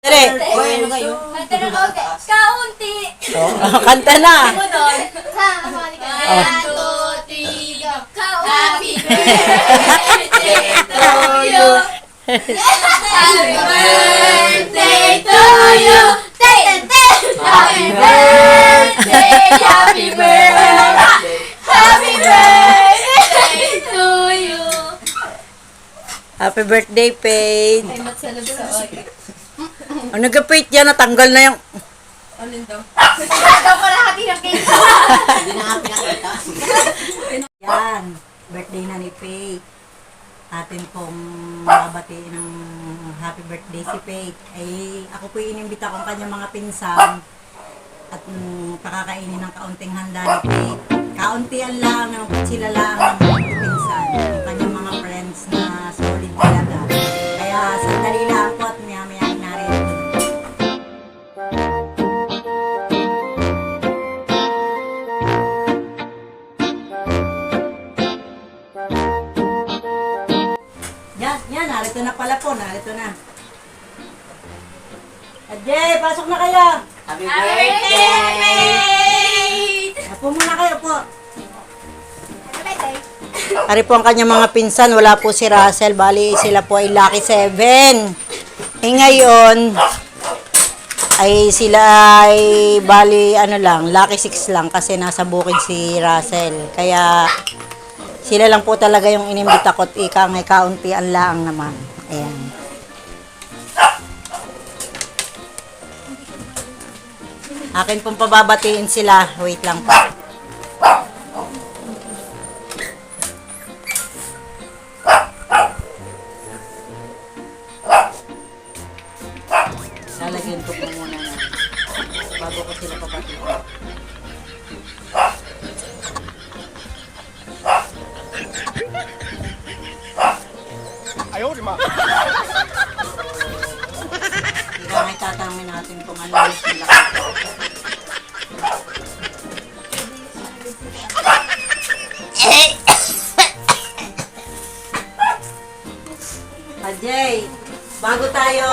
Dali. Ano kayo? Kanta na kaunti. Kaunti. Kanta na. Ano doon? Ha, kamali ka. 1, 2, 3, go. Happy birthday to you. Happy birthday to you. Happy birthday. Happy birthday. Happy birthday to you. Happy birthday, Paige. Ay, matsalab sa oy. Ang nag-Paige yan, natanggal na yung... Alin daw? Daw pala hati ng cake. Hindi na nga pinakita. Yan, birthday na ni Paige. Atin pong mababatiin ng happy birthday si Paige. Ay, ako po inimbita kong kanyang mga pinsan at pakakainin ng kaunting handa ni Paige. Kauntian lang, sila lang ang mga pinsan. Yung kanyang mga friends na solid talaga. Kaya sandali lang po at maya-maya narin. Yan, narito na pala po, narito na. Ajay, pasok na kayo! Happy Happy birthday! birthday! Apo muna kayo po. Happy birthday! Ari po ang kanyang mga pinsan, wala po si Russell, bali sila po ay lucky 7. Ngayon, ay sila ay bali ano lang, lucky 6 lang kasi nasa bukid si Russell. Kaya sila lang po talaga yung inimbita ko at ika ngay kauntian lang naman. Ayan. Akin pong pababatiin sila. Wait lang po. Lalagyan ko po muna na bago ko sila pabatiin. Ayaw, di ma. Ika ngay tatanungin natin kung ano yung sila ko. Ajay, bago tayo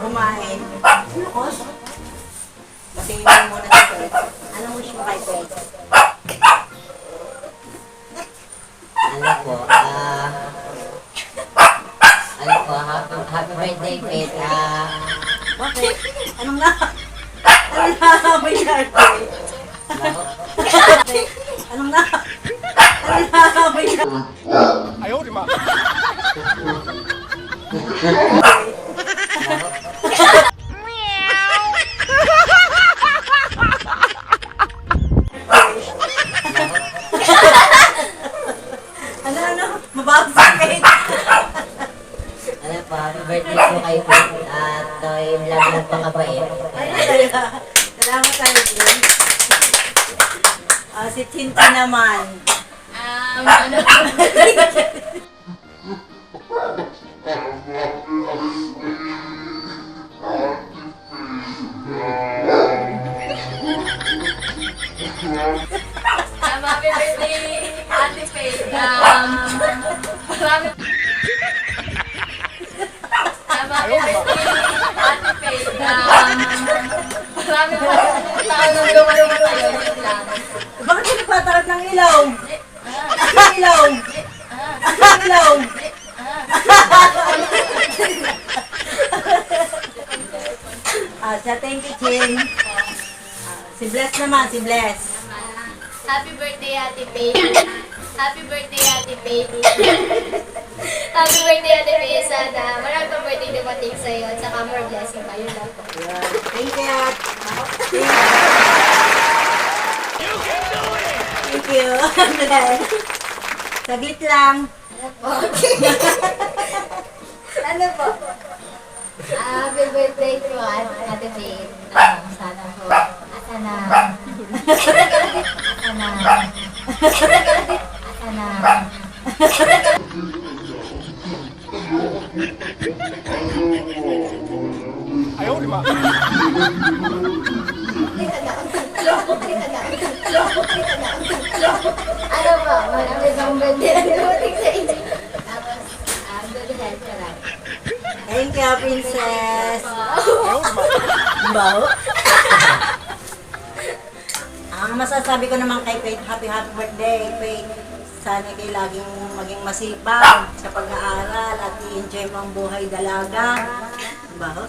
kumain, batiin mo muna si Pete. Ano mo siya kay Pete? Ano po, happy birthday, Pete. Bakit? Anong na? Anong naamoy natin? Anong na? Anong naamoy natin? Ayaw, di ma. Ano? Mababasakit. Ano po, happy birthday po kay Pete. At yung lang pangabait. Salamat tayo, Jun. Si Tintin naman. Ano? Happy birthday, Ate Faye. Happy birthday, Ate Faye. Marami po tao nang lumalungan tayo. Bakit ka nagpatarap ng ilaw? Ang ilaw? Ang ilaw? Thank you, Chin. Si Bless naman, si Bless. Happy birthday, Ate Faye. Happy birthday, Ate Faye. Happy birthday, Ate Faye. Sana marami pang birthday dumating sa'yo at saka more blessing pa. Yun lang po. Thank you. Thank you. Saglit lang. Ano po? Happy birthday po, Ate Faye. Sana po. Ayaw, di ma. Ano po? Marami pang birthday na dumating sa inyo. Tapos, good health ka lang. Thank you, Princess. Baho. Ang masasabi ko naman kay Faith, happy birthday, Faith. Sana kayo laging maging masipag sa pag-aaral at i-enjoy mo ang buhay dalaga. Baho.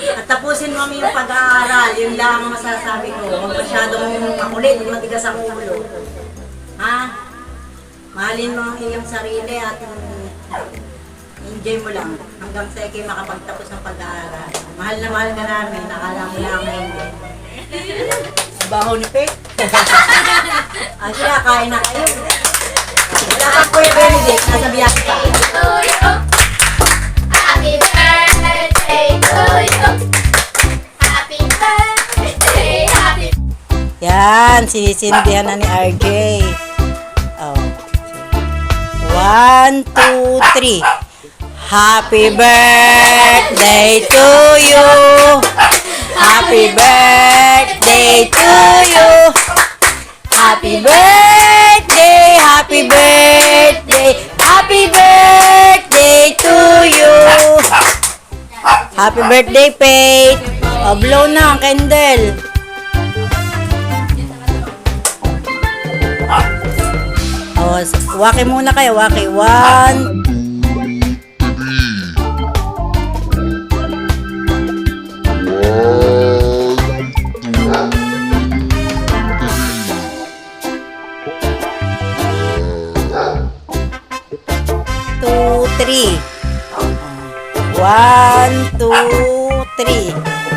At tapusin mo yung pag-aaral, yun lang ang masasabi ko. Huwag masyadong makulit, matigas ang ulo. Ha? Mahalin mo ang iyong sarili at enjoy mo lang hanggang sa ikay makapagtapos ng pag-aaral. Mahal na mahal ka namin, nakala mo lang hindi. Baho ni Pe. Siya, kain na kayo. Wala kang Kuya Benedict, nasa biyak ka. To you. Happy birthday to you. Happy birthday, happy Yan, sinisindihan na ni RJ. Oh. 1, 2, 3. Happy birthday to you. Happy birthday to you. Happy birthday, happy birthday, happy birthday to you. Happy birthday, Faith. Oh, blow na ang candle. Oh, waki muna kayo, waki. 1, 2, 3. 1, 2, 3.